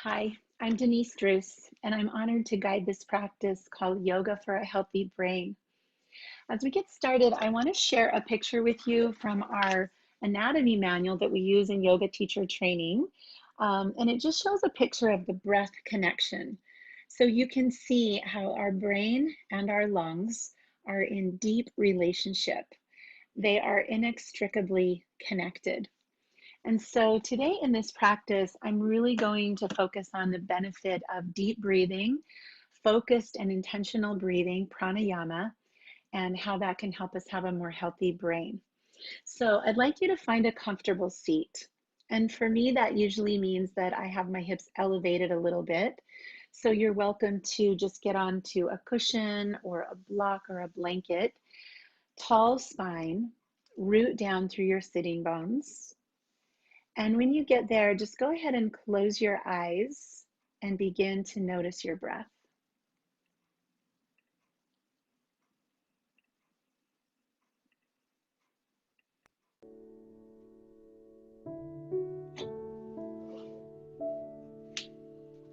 Hi, I'm Denise Druce, and I'm honored to guide this practice called Yoga for a Healthy Brain. As we get started, I want to share a picture with you from our anatomy manual that we use in yoga teacher training. And it just shows a picture of the breath connection. So you can see how our brain and our lungs are in deep relationship. They are inextricably connected. And so today in this practice, I'm really going to focus on the benefit of deep breathing, focused and intentional breathing, pranayama, and how that can help us have a more healthy brain. So I'd like you to find a comfortable seat. And for me, that usually means that I have my hips elevated a little bit. So you're welcome to just get onto a cushion or a block or a blanket. Tall spine, root down through your sitting bones. And when you get there, just go ahead and close your eyes and begin to notice your breath.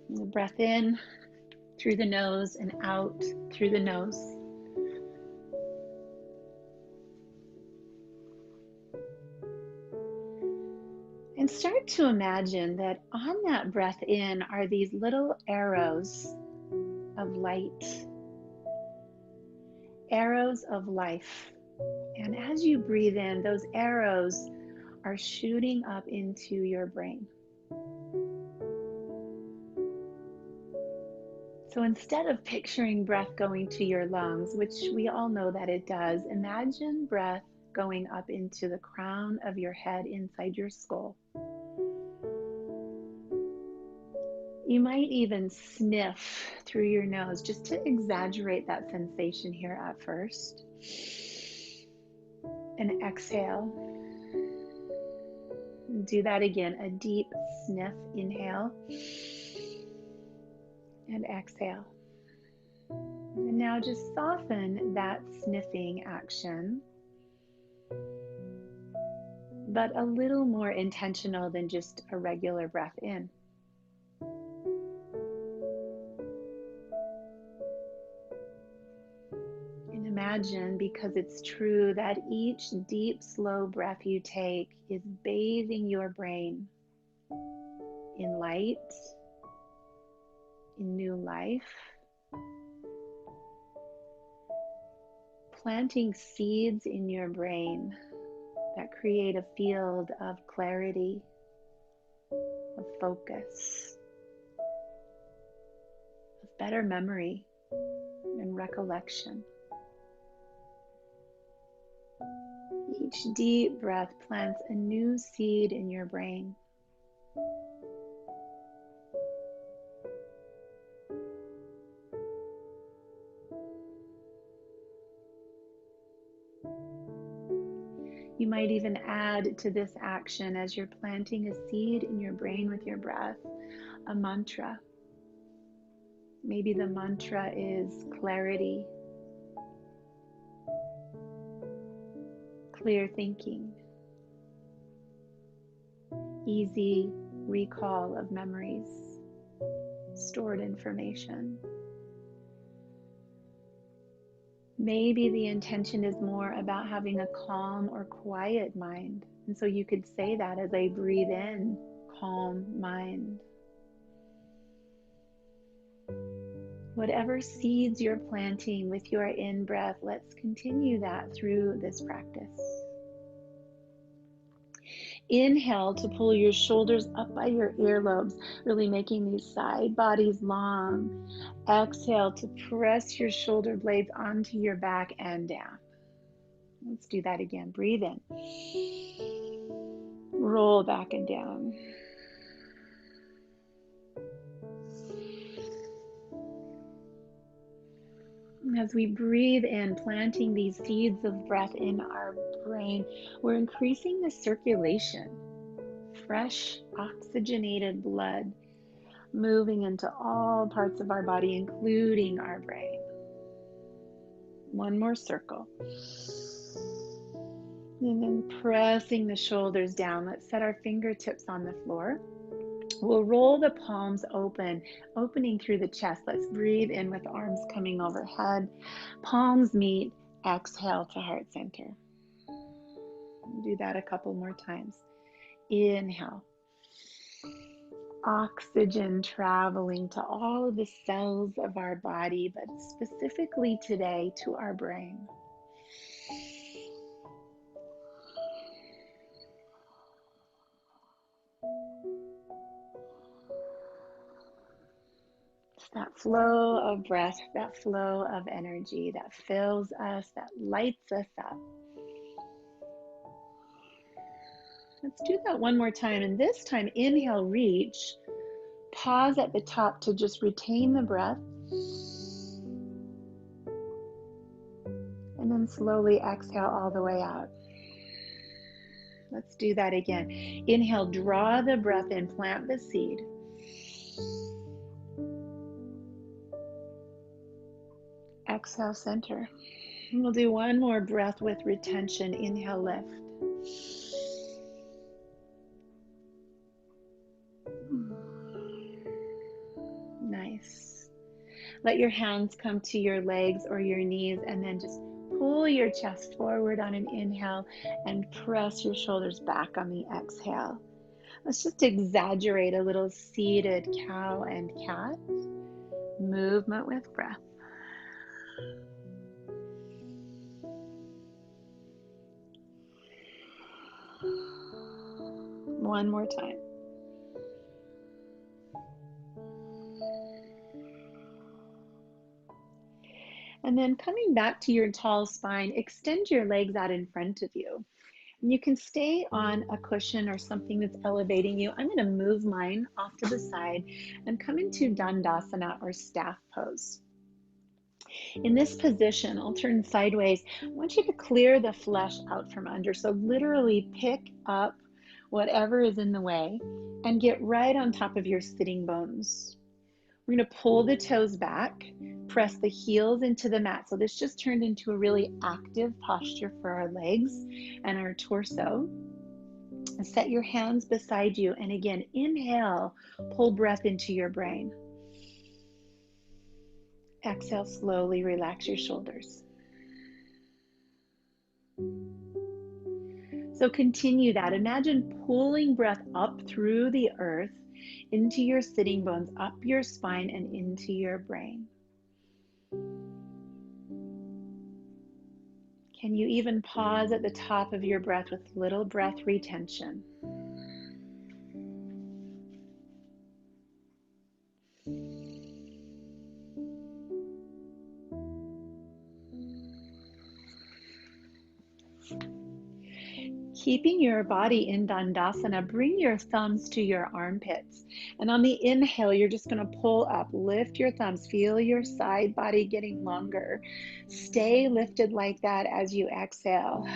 The breath in through the nose and out through the nose. And start to imagine that on that breath in are these little arrows of light, arrows of life. And as you breathe in, those arrows are shooting up into your brain. So instead of picturing breath going to your lungs, which we all know that it does, imagine breath going up into the crown of your head inside your skull. You might even sniff through your nose just to exaggerate that sensation here at first. And exhale. Do that again, a deep sniff, inhale, and exhale. And now just soften that sniffing action, but a little more intentional than just a regular breath in. And imagine, because it's true, that each deep, slow breath you take is bathing your brain in light, in new life, planting seeds in your brain that create a field of clarity, of focus, of better memory and recollection. Each deep breath plants a new seed in your brain. You might even add to this action, as you're planting a seed in your brain with your breath, a mantra. Maybe the mantra is clarity, clear thinking, easy recall of memories, stored information. Maybe the intention is more about having a calm or quiet mind. And so you could say that as I breathe in, calm mind. Whatever seeds you're planting with your in-breath, let's continue that through this practice. Inhale to pull your shoulders up by your earlobes, really making these side bodies long. Exhale to press your shoulder blades onto your back and down. Let's do that again. Breathe in. Roll back and down. As we breathe in, planting these seeds of breath in our brain, we're increasing the circulation. Fresh, oxygenated blood moving into all parts of our body, including our brain. One more circle. And then pressing the shoulders down. Let's set our fingertips on the floor. We'll roll the palms open, opening through the chest. Let's breathe in with arms coming overhead. Palms meet, exhale to heart center. Do that a couple more times. Inhale. Oxygen traveling to all of the cells of our body, but specifically today to our brain. It's that flow of breath, that flow of energy that fills us, that lights us up. Let's do that one more time. And this time, inhale, reach. Pause at the top to just retain the breath. And then slowly exhale all the way out. Let's do that again. Inhale, draw the breath in, plant the seed. Exhale, center. And we'll do one more breath with retention. Inhale, lift. Nice. Let your hands come to your legs or your knees, and then just pull your chest forward on an inhale and press your shoulders back on the exhale. Let's just exaggerate a little seated cow and cat movement with breath. One more time. And then coming back to your tall spine, extend your legs out in front of you. And you can stay on a cushion or something that's elevating you. I'm going to move mine off to the side and come into Dandasana or staff pose. In this position, I'll turn sideways. I want you to clear the flesh out from under. So literally pick up whatever is in the way and get right on top of your sitting bones. We're going to pull the toes back, press the heels into the mat. So this just turned into a really active posture for our legs and our torso. And set your hands beside you. And again, inhale, pull breath into your brain. Exhale, slowly relax your shoulders. So continue that. Imagine pulling breath up through the earth, into your sitting bones, up your spine, and into your brain. Can you even pause at the top of your breath with little breath retention? Keeping your body in Dandasana, bring your thumbs to your armpits. And on the inhale, you're just going to pull up, lift your thumbs, feel your side body getting longer. Stay lifted like that as you exhale.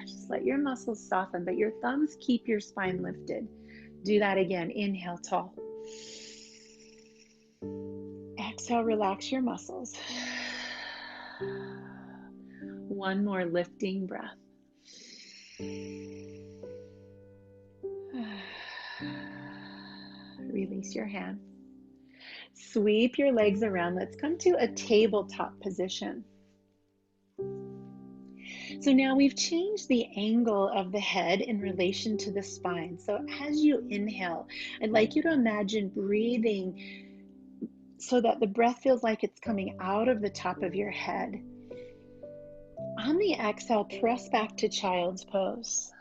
Just let your muscles soften, but your thumbs keep your spine lifted. Do that again. Inhale, tall. Exhale, relax your muscles. One more lifting breath. Release your hands. Sweep your legs around. Let's come to a tabletop position. So now we've changed the angle of the head in relation to the spine. So as you inhale, I'd like you to imagine breathing so that the breath feels like it's coming out of the top of your head. On the exhale, press back to child's pose.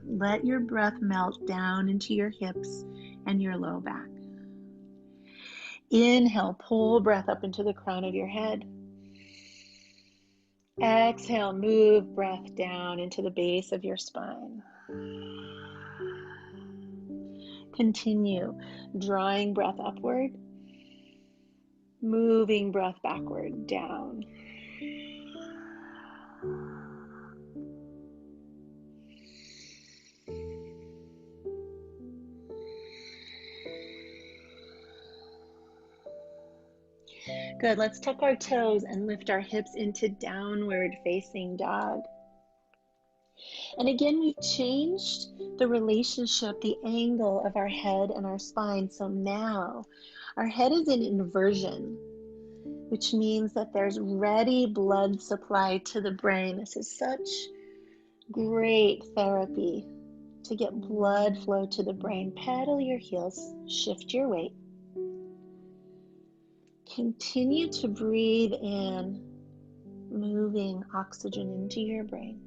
Let your breath melt down into your hips and your low back. Inhale, pull breath up into the crown of your head. Exhale, move breath down into the base of your spine. Continue drawing breath upward, moving breath backward, down. Good, let's tuck our toes and lift our hips into downward facing dog. And again, we've changed the relationship, the angle of our head and our spine. So now our head is in inversion, which means that there's ready blood supply to the brain. This is such great therapy to get blood flow to the brain. Pedal your heels, shift your weight. Continue to breathe in, moving oxygen into your brain.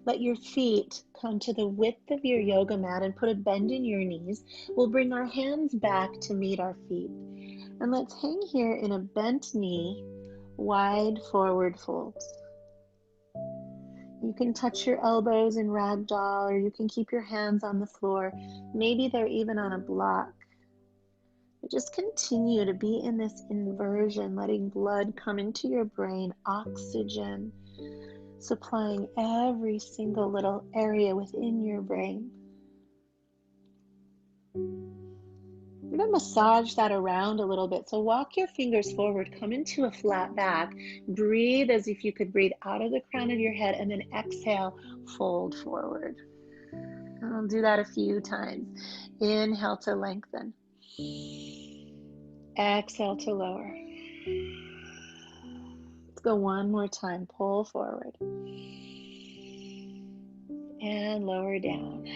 Let your feet come to the width of your yoga mat and put a bend in your knees. We'll bring our hands back to meet our feet. And let's hang here in a bent knee, wide forward folds. You can touch your elbows in ragdoll, or you can keep your hands on the floor. Maybe they're even on a block. But just continue to be in this inversion, letting blood come into your brain, oxygen, supplying every single little area within your brain. We're going to massage that around a little bit. So walk your fingers forward, come into a flat back, breathe as if you could breathe out of the crown of your head, and then exhale, fold forward. And I'll do that a few times. Inhale to lengthen. Exhale to lower. Let's go one more time. Pull forward. And lower down.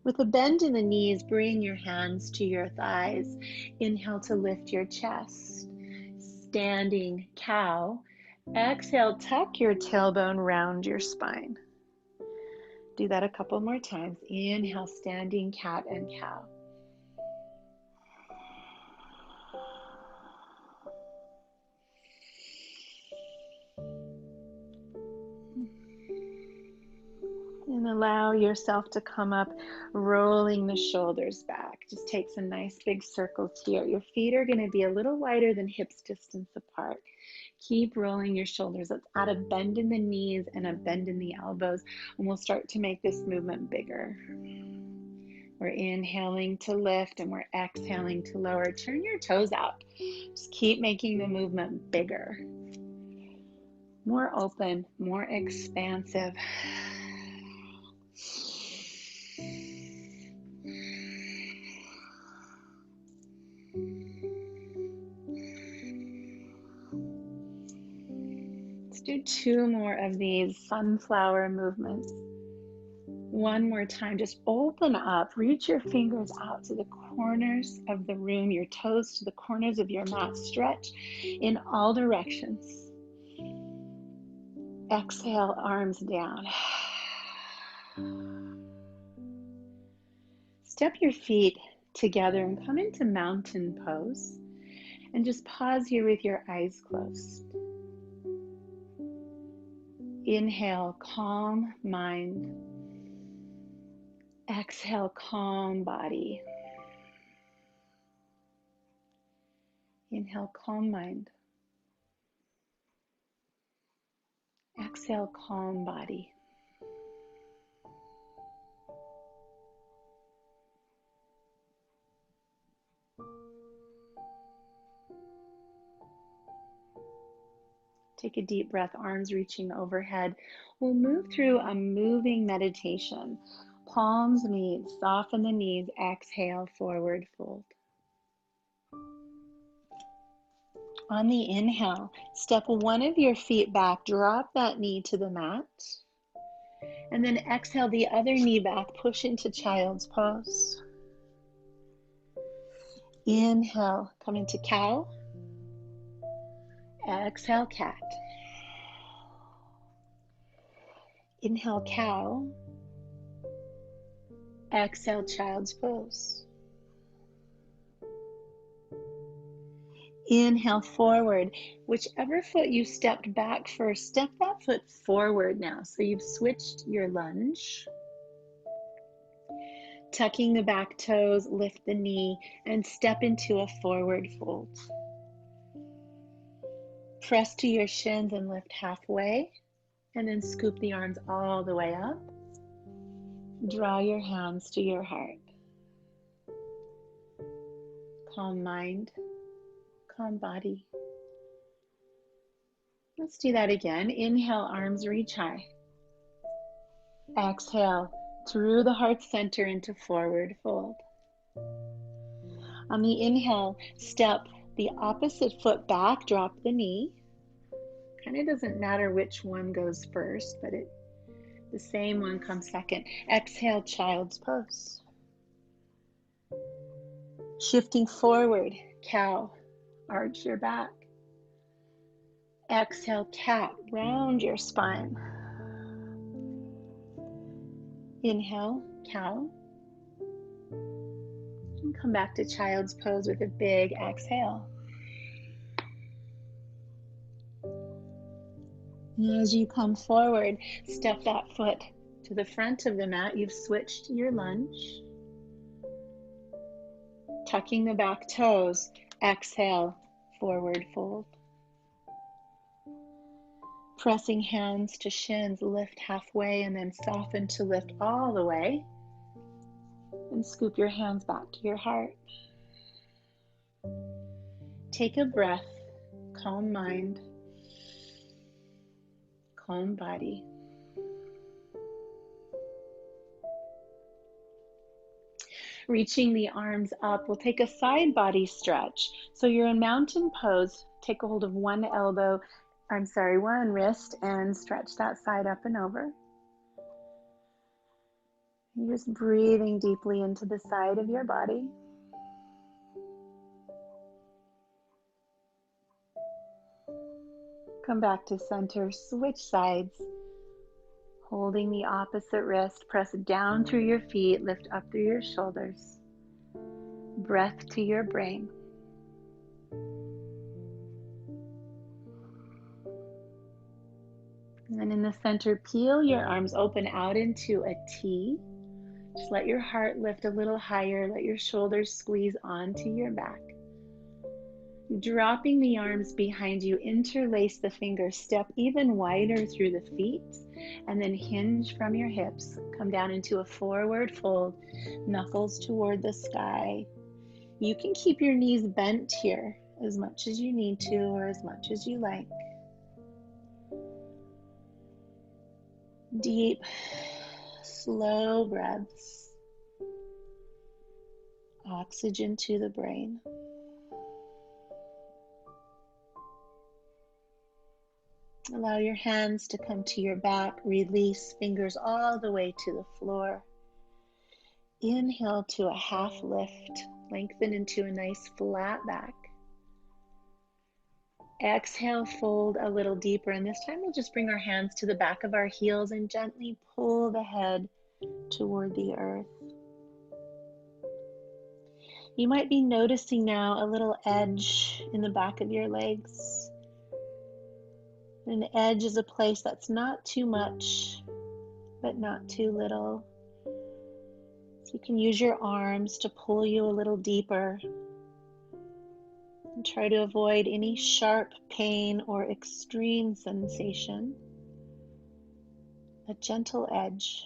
With a bend in the knees, bring your hands to your thighs. Inhale to lift your chest. Standing cow. Exhale, tuck your tailbone round your spine. Do that a couple more times. Inhale, standing cat and cow. And allow yourself to come up, rolling the shoulders back. Just take some nice big circles here. Your feet are going to be a little wider than hips distance apart. Keep rolling your shoulders. Let's add a bend in the knees and a bend in the elbows, and we'll start to make this movement bigger. We're inhaling to lift and we're exhaling to lower. Turn your toes out. Just keep making the movement bigger. More open, more expansive. Let's do 2 more of these sunflower movements. One more time, just open up, reach your fingers out to the corners of the room, your toes to the corners of your mat, stretch in all directions. Exhale, arms down. Step your feet together and come into mountain pose. And just pause here with your eyes closed. Inhale, calm mind. Exhale, calm body. Inhale, calm mind. Exhale, calm body. Take a deep breath, arms reaching overhead. We'll move through a moving meditation. Palms meet, soften the knees, exhale, forward fold. On the inhale, step one of your feet back, drop that knee to the mat. And then exhale the other knee back, push into child's pose. Inhale, come into cow. Exhale, cat. Inhale, cow. Exhale, child's pose. Inhale, forward. Whichever foot you stepped back first, step that foot forward now. So you've switched your lunge. Tucking the back toes, lift the knee, and step into a forward fold. Press to your shins and lift halfway, and then scoop the arms all the way up. Draw your hands to your heart. calm mind, calm body. Let's do that again. Inhale, arms reach high. Exhale, through the heart center into forward fold. On the inhale, step the opposite foot back, drop the knee. Kind of doesn't matter which one goes first, but the same one comes second. Exhale, child's pose. Shifting forward, cow, arch your back. Exhale, cat, round your spine. Inhale, cow. And come back to child's pose with a big exhale. As you come forward, step that foot to the front of the mat. You've switched your lunge. Tucking the back toes, exhale, forward fold. Pressing hands to shins, lift halfway and then soften to lift all the way. And scoop your hands back to your heart. Take a breath, calm mind, calm body. Reaching the arms up, we'll take a side body stretch. So you're in mountain pose. Take a hold of one wrist and stretch that side up and over. You're just breathing deeply into the side of your body. Come back to center, switch sides. Holding the opposite wrist, press down through your feet, lift up through your shoulders. Breath to your brain. And in the center, peel your arms open out into a T. Just let your heart lift a little higher. Let your shoulders squeeze onto your back. Dropping the arms behind you, interlace the fingers, step even wider through the feet, and then hinge from your hips. Come down into a forward fold, knuckles toward the sky. You can keep your knees bent here as much as you need to or as much as you like. Deep, slow breaths. Oxygen to the brain. Allow your hands to come to your back. Release fingers all the way to the floor. Inhale to a half lift. Lengthen into a nice flat back. Exhale, fold a little deeper. And this time we'll just bring our hands to the back of our heels and gently pull the head toward the earth. You might be noticing now a little edge in the back of your legs. An edge is a place that's not too much, but not too little. So you can use your arms to pull you a little deeper. And try to avoid any sharp pain or extreme sensation. A gentle edge.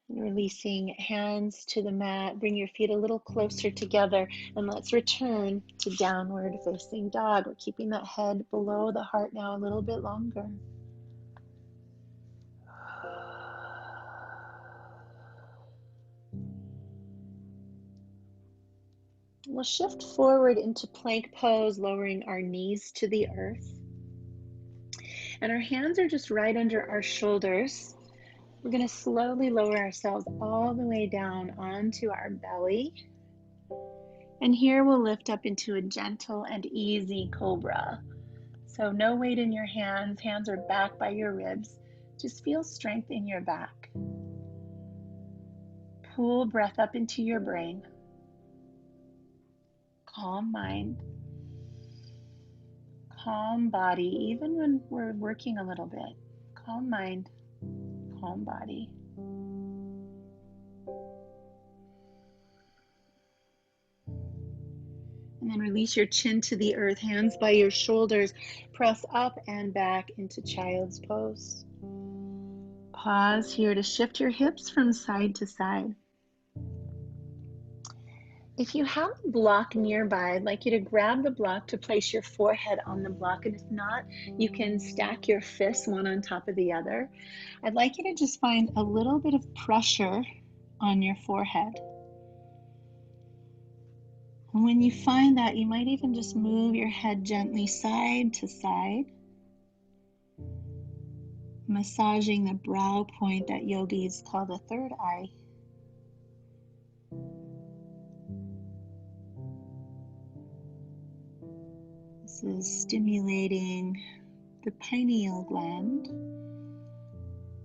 And releasing hands to the mat. Bring your feet a little closer together and let's return to downward facing dog. We're keeping that head below the heart now a little bit longer. We'll shift forward into plank pose, lowering our knees to the earth. And our hands are just right under our shoulders. We're going to slowly lower ourselves all the way down onto our belly. And here we'll lift up into a gentle and easy cobra. So no weight in your hands. Hands are back by your ribs. Just feel strength in your back. Pull breath up into your brain. Calm mind. Calm body, even when we're working a little bit. Calm mind, calm body. And then release your chin to the earth, hands by your shoulders. Press up and back into child's pose. Pause here to shift your hips from side to side. If you have a block nearby, I'd like you to grab the block to place your forehead on the block. And if not, you can stack your fists one on top of the other. I'd like you to just find a little bit of pressure on your forehead. And when you find that, you might even just move your head gently side to side, massaging the brow point that yogis call the third eye. This is stimulating the pineal gland,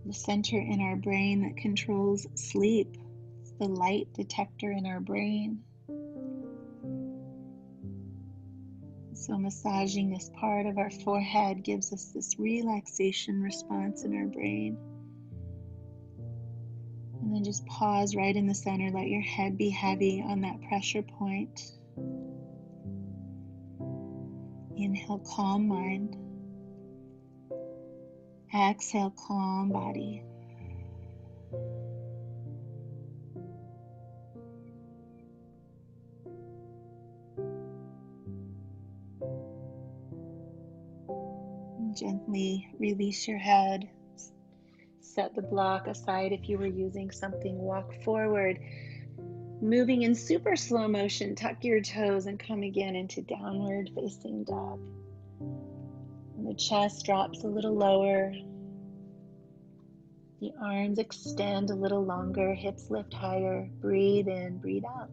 the center in our brain that controls sleep. It's the light detector in our brain. So massaging this part of our forehead gives us this relaxation response in our brain. And then just pause right in the center. Let your head be heavy on that pressure point. Inhale, calm mind. Exhale, calm body. Gently release your head. Set the block aside if you were using something. Walk forward. Moving in super slow motion, tuck your toes and come again into downward facing dog. And the chest drops a little lower. The arms extend a little longer, hips lift higher. Breathe in, breathe out.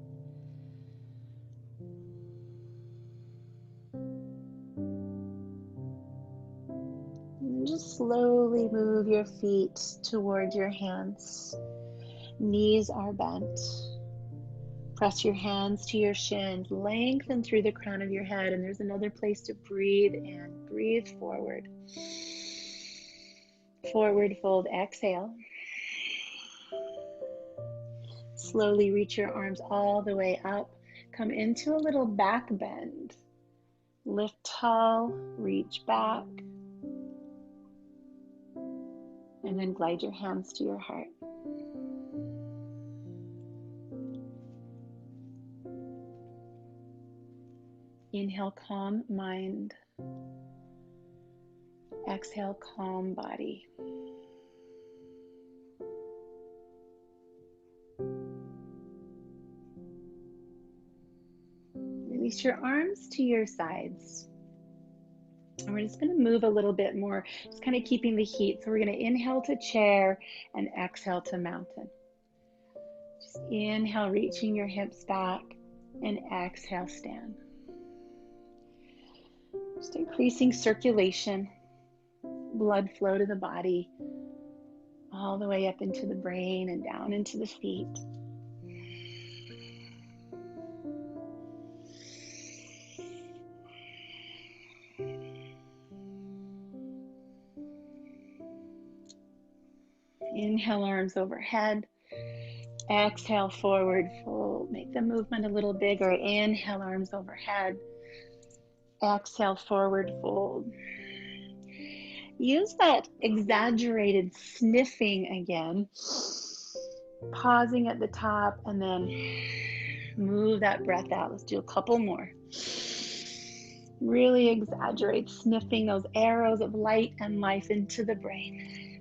And just slowly move your feet toward your hands. Knees are bent. Press your hands to your shins, lengthen through the crown of your head, and there's another place to breathe in. Breathe forward. Forward fold, exhale. Slowly reach your arms all the way up. Come into a little back bend. Lift tall, reach back, and then glide your hands to your heart. Inhale, calm mind. Exhale, calm body. Release your arms to your sides. And we're just going to move a little bit more, just kind of keeping the heat. So we're going to inhale to chair and exhale to mountain. Just inhale, reaching your hips back, and exhale, stand. Just increasing circulation, blood flow to the body, all the way up into the brain and down into the feet. Inhale, arms overhead. Exhale, forward fold. Make the movement a little bigger. Inhale, arms overhead. Exhale, forward fold. Use that exaggerated sniffing again. Pausing at the top and then move that breath out. Let's do a couple more. Really exaggerate, sniffing those arrows of light and life into the brain.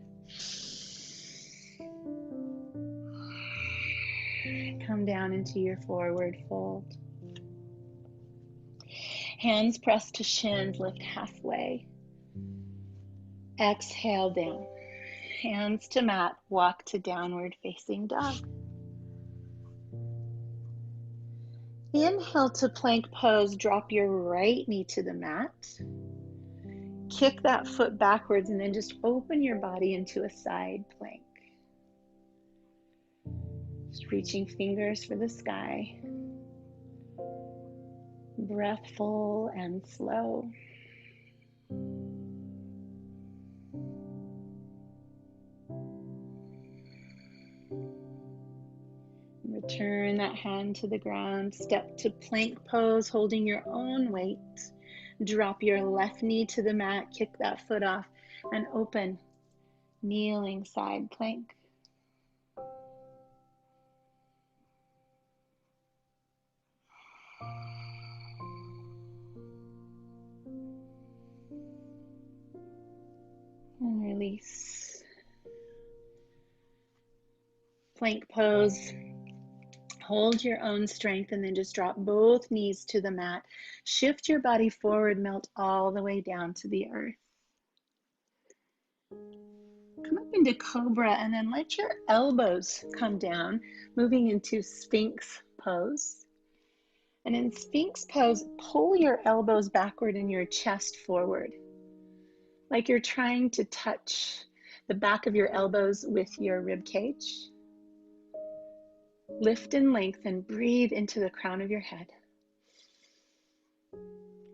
Come down into your forward fold. Hands pressed to shins, lift halfway. Exhale down. Hands to mat, walk to downward facing dog. Inhale to plank pose, drop your right knee to the mat. Kick that foot backwards and then just open your body into a side plank. Just reaching fingers for the sky. Breath full and slow. Return that hand to the ground. Step to plank pose, holding your own weight. Drop your left knee to the mat, kick that foot off, and open Kneeling side plank. And release. Plank pose. Hold your own strength and then just drop both knees to the mat. Shift your body forward, melt all the way down to the earth. Come up into cobra and then let your elbows come down, moving into sphinx pose. And in sphinx pose, pull your elbows backward and your chest forward, like you're trying to touch the back of your elbows with your rib cage. Lift and lengthen, breathe into the crown of your head.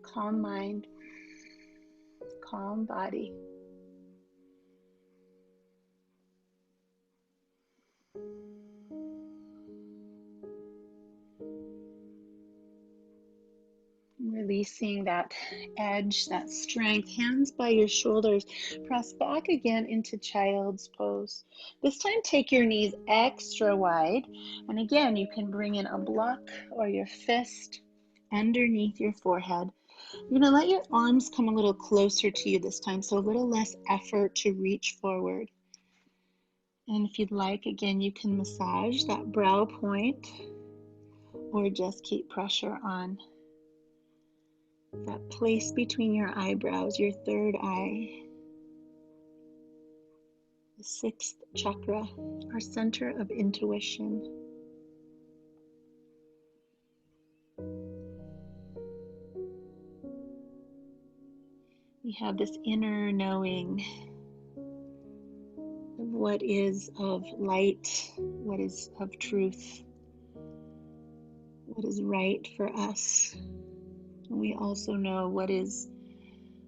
Calm mind, calm body. Releasing that edge, that strength. Hands by your shoulders. Press back again into child's pose. This time take your knees extra wide. And again, you can bring in a block or your fist underneath your forehead. You're going to let your arms come a little closer to you this time, so a little less effort to reach forward. And if you'd like, again, you can massage that brow point or just keep pressure on that place between your eyebrows, your third eye, the sixth chakra, our center of intuition. We have this inner knowing of what is of light, what is of truth, what is right for us. And we also know what is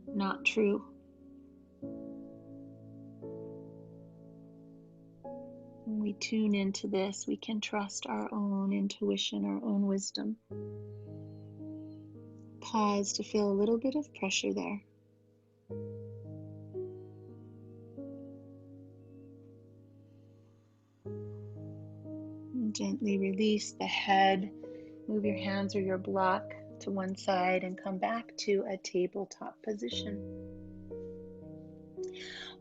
not true. When we tune into this, we can trust our own intuition, our own wisdom. Pause to feel a little bit of pressure there. And gently release the head. Move your hands or your block to one side and come back to a tabletop position.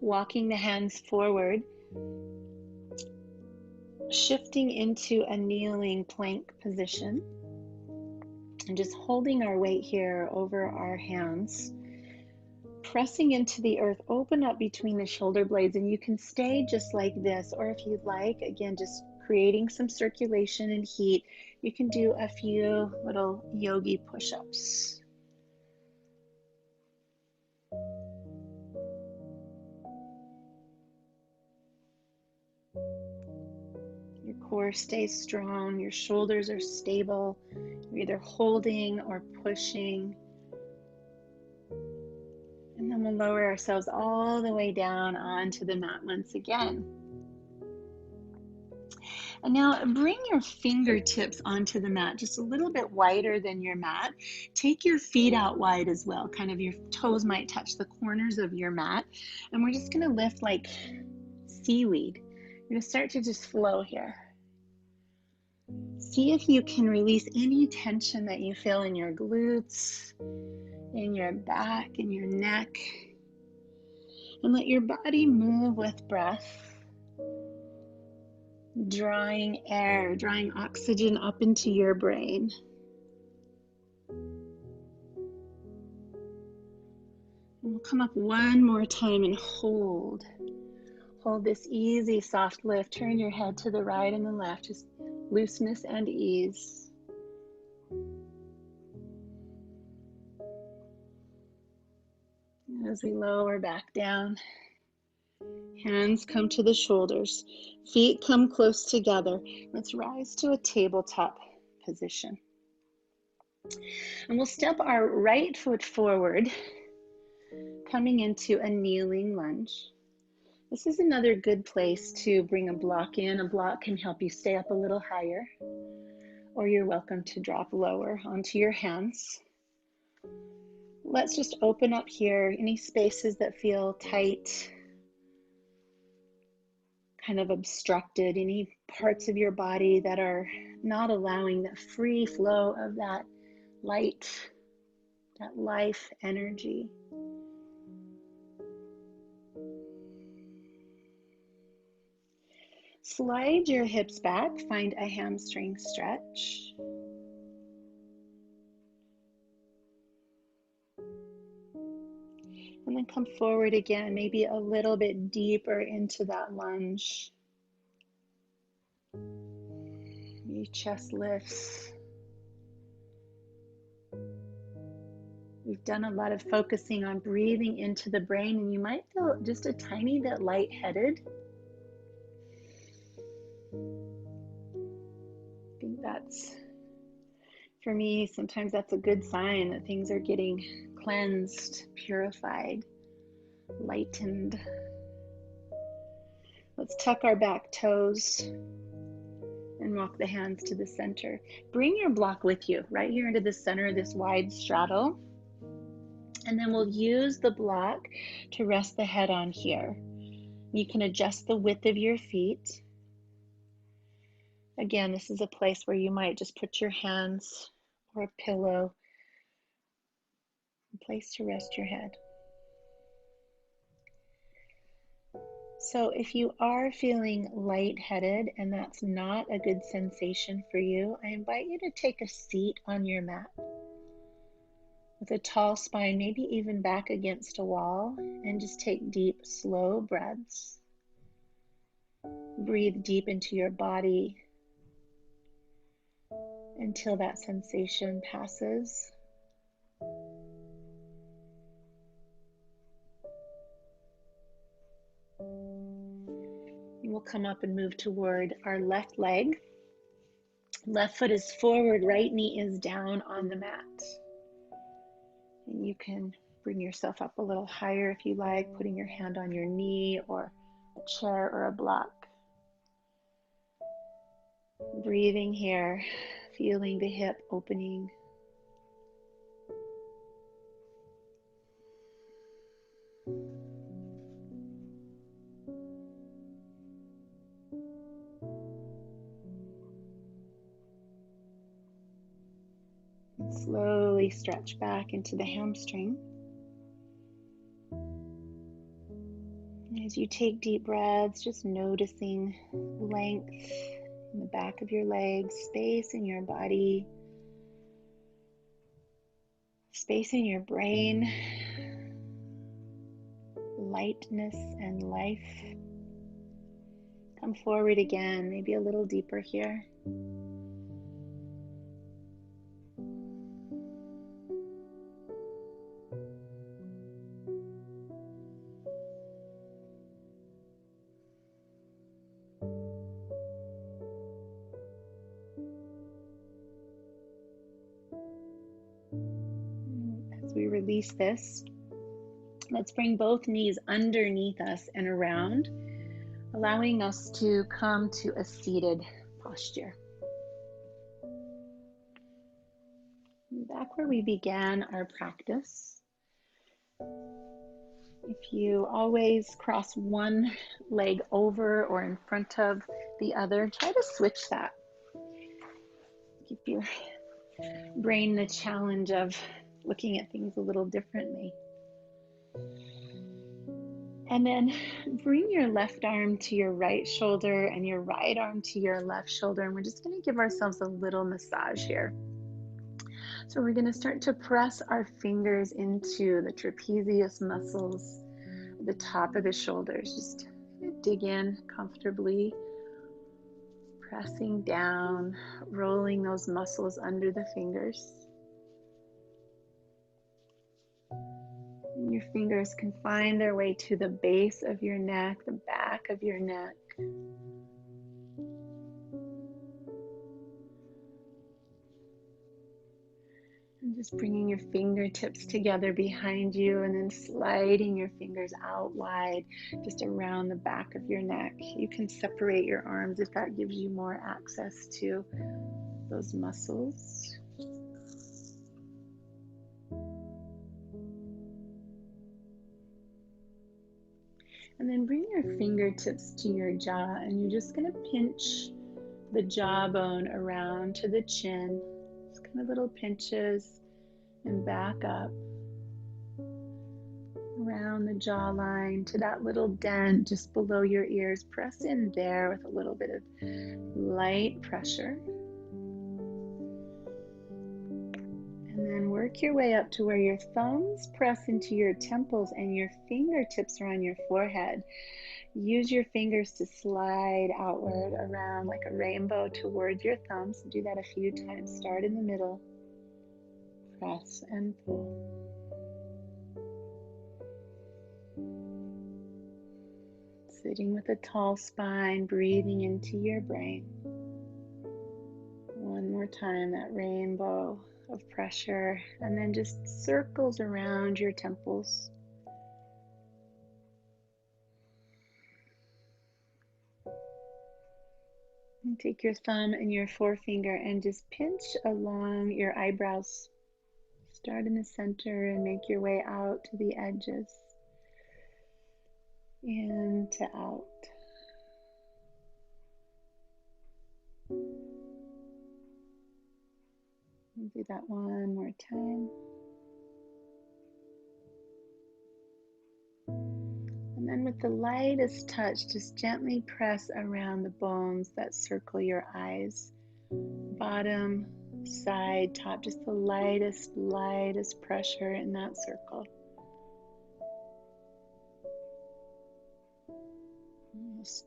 Walking the hands forward, shifting into a kneeling plank position, and just holding our weight here over our hands, pressing into the earth. Open up between the shoulder blades, and you can stay just like this, or if you'd like, again, just creating some circulation and heat, you can do a few little yogi push-ups. Your core stays strong, your shoulders are stable, you're either holding or pushing. And then we'll lower ourselves all the way down onto the mat once again. And now bring your fingertips onto the mat, just a little bit wider than your mat. Take your feet out wide as well, kind of your toes might touch the corners of your mat. And we're just gonna lift like seaweed. You're gonna start to just flow here. See if you can release any tension that you feel in your glutes, in your back, in your neck. And let your body move with breath. Drawing air, drawing oxygen up into your brain. And we'll come up one more time and hold. Hold this easy, soft lift. Turn your head to the right and the left. Just looseness and ease. As we lower back down, hands come to the shoulders, feet come close together. Let's rise to a tabletop position. And we'll step our right foot forward, coming into a kneeling lunge. This is another good place to bring a block in. A block can help you stay up a little higher, or you're welcome to drop lower onto your hands. Let's just open up here, any spaces that feel tight. kind of obstructed, any parts of your body that are not allowing the free flow of that light, that life energy. Slide your hips back, find a hamstring stretch. And then come forward again, maybe a little bit deeper into that lunge. Your chest lifts. We've done a lot of focusing on breathing into the brain, and you might feel just a tiny bit lightheaded. I think that's, for me, sometimes that's a good sign that things are getting cleansed, purified, lightened. Let's tuck our back toes and walk the hands to the center. Bring your block with you right here into the center of this wide straddle. And then we'll use the block to rest the head on here. You can adjust the width of your feet. Again, this is a place where you might just put your hands or a pillow, a place to rest your head. So if you are feeling lightheaded and that's not a good sensation for you, I invite you to take a seat on your mat with a tall spine, maybe even back against a wall, and just take deep, slow breaths. Breathe deep into your body until that sensation passes. We'll come up and move toward our left leg. Left foot is forward, right knee is down on the mat. And you can bring yourself up a little higher if you like, putting your hand on your knee or a chair or a block. Breathing here, feeling the hip opening. And slowly stretch back into the hamstring. As you take deep breaths, just noticing length in the back of your legs, space in your body, space in your brain, lightness and life. Come forward again, maybe a little deeper here. As we release this, let's bring both knees underneath us and around, allowing us to come to a seated posture. Back where we began our practice, if you always cross one leg over or in front of the other, try to switch that. Give your brain the challenge of looking at things a little differently. And then bring your left arm to your right shoulder and your right arm to your left shoulder. And we're just going to give ourselves a little massage here. So we're going to start to press our fingers into the trapezius muscles at the top of the shoulders. Just dig in comfortably, pressing down, rolling those muscles under the fingers. And your fingers can find their way to the base of your neck, the back of your neck. And just bringing your fingertips together behind you and then sliding your fingers out wide, just around the back of your neck. You can separate your arms if that gives you more access to those muscles. And then bring your fingertips to your jaw, and you're just going to pinch the jawbone around to the chin. Just kind of little pinches, and back up around the jawline to that little dent just below your ears. Press in there with a little bit of light pressure. And then work your way up to where your thumbs press into your temples and your fingertips are on your forehead. Use your fingers to slide outward around like a rainbow towards your thumbs. Do that a few times. Start in the middle. Press and pull. Sitting with a tall spine, breathing into your brain. One more time, that rainbow of pressure, and then just circles around your temples. And take your thumb and your forefinger and just pinch along your eyebrows. Start in the center and make your way out to the edges. In to out. We'll do that one more time. And then with the lightest touch, just gently press around the bones that circle your eyes. Bottom, side, top, just the lightest pressure in that circle.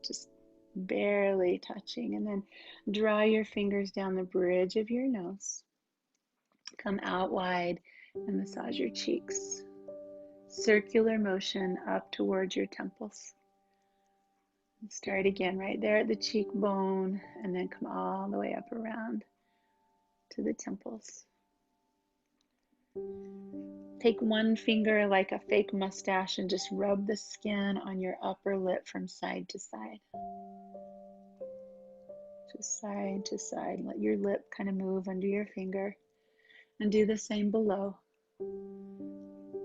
Just barely touching. And then draw your fingers down the bridge of your nose. Come out wide and massage your cheeks. Circular motion up towards your temples. Start again right there at the cheekbone and then come all the way up around to the temples. Take one finger like a fake mustache and just rub the skin on your upper lip from side to side. Just side to side. Let your lip kind of move under your finger. And do the same below.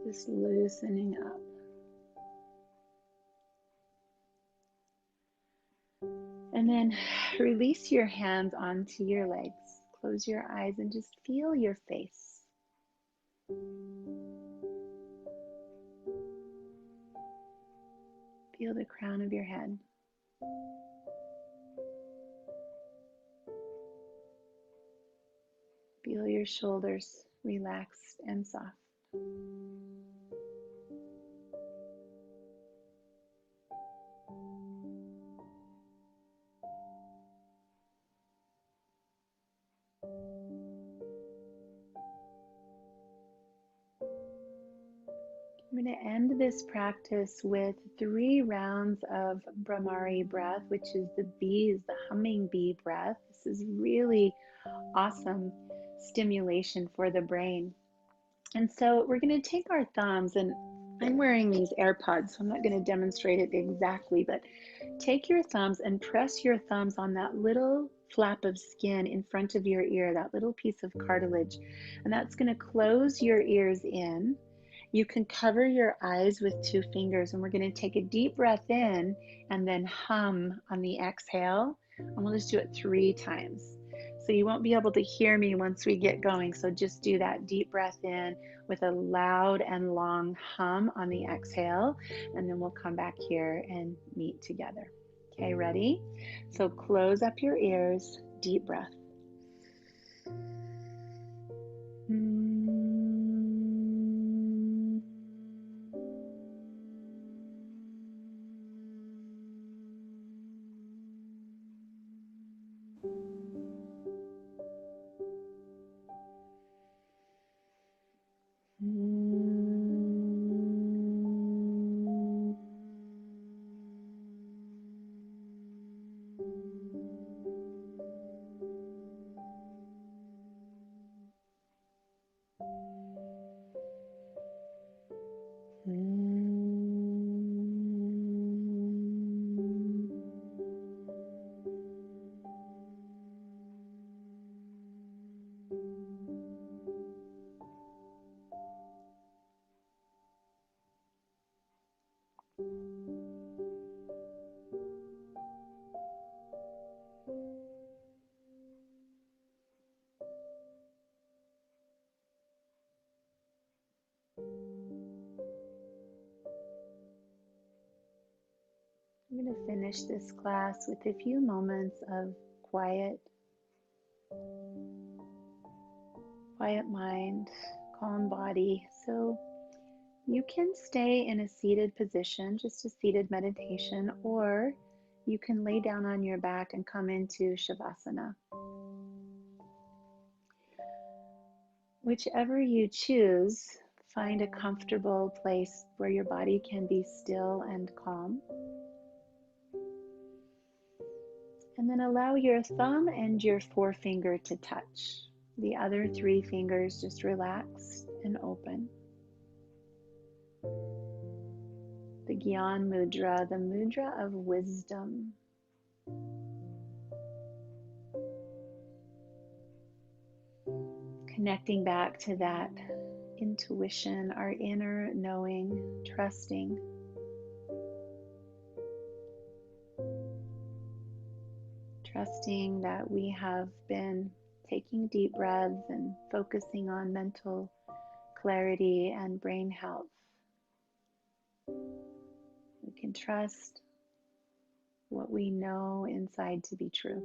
Just loosening up. And then release your hands onto your legs. Close your eyes and just feel your face. Feel the crown of your head. Feel your shoulders relaxed and soft. I'm going to end this practice with 3 rounds of Brahmari breath, which is the bees, the humming bee breath. This is really awesome stimulation for the brain. And so we're going to take our thumbs, and I'm wearing these AirPods, so I'm not going to demonstrate it exactly, but take your thumbs and press your thumbs on that little flap of skin in front of your ear, that little piece of cartilage, and that's going to close your ears in. You can cover your eyes with 2 fingers, and we're going to take a deep breath in and then hum on the exhale, and we'll just do it 3 times. So you won't be able to hear me once we get going, so just do that deep breath in with a loud and long hum on the exhale, and then we'll come back here and meet together. Okay, ready? So close up your ears, deep breath. finish this class with a few moments of quiet mind, calm body. So you can stay in a seated position, just a seated meditation, or you can lay down on your back and come into Shavasana. Whichever you choose, find a comfortable place where your body can be still and calm. And then allow your thumb and your forefinger to touch. The other 3 fingers just relaxed and open. The Gyan Mudra, the mudra of wisdom. Connecting back to that intuition, our inner knowing, trusting. Trusting that we have been taking deep breaths and focusing on mental clarity and brain health. We can trust what we know inside to be true.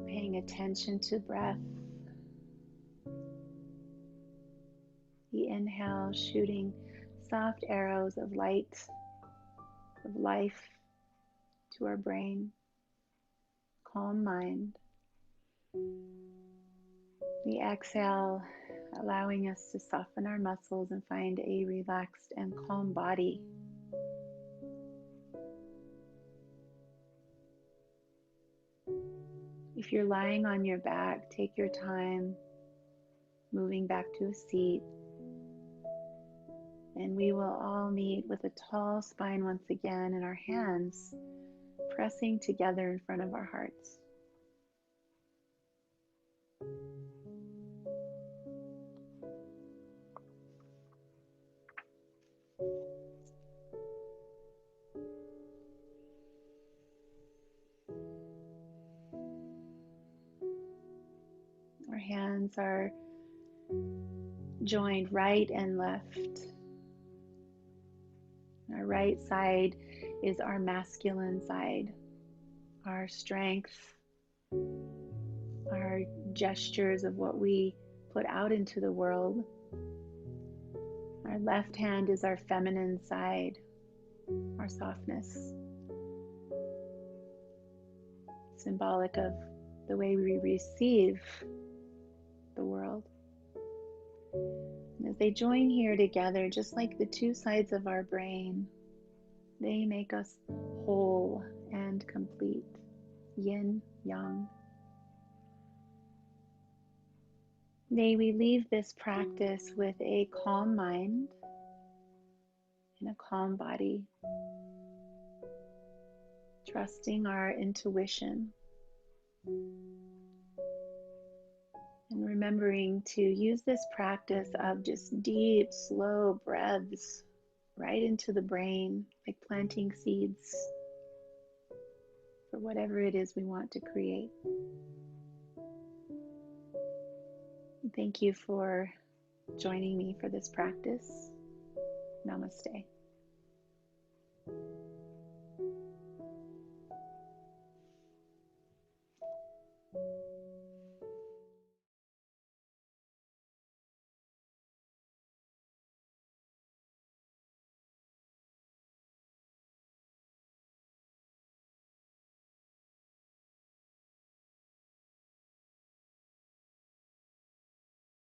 Paying attention to breath. The inhale shooting soft arrows of light, of life to our brain. Calm mind. The exhale allowing us to soften our muscles and find a relaxed and calm body. If you're lying on your back, take your time moving back to a seat. And we will all meet with a tall spine once again and our hands pressing together in front of our hearts. Our hands are joined right and left. Our right side is our masculine side, our strength, our gestures of what we put out into the world. Our left hand is our feminine side, our softness, symbolic of the way we receive the world. And as they join here together, just like the 2 sides of our brain, they make us whole and complete, yin, yang. May we leave this practice with a calm mind and a calm body, trusting our intuition and remembering to use this practice of just deep, slow breaths right into the brain, like planting seeds for whatever it is we want to create. Thank you for joining me for this practice. Namaste.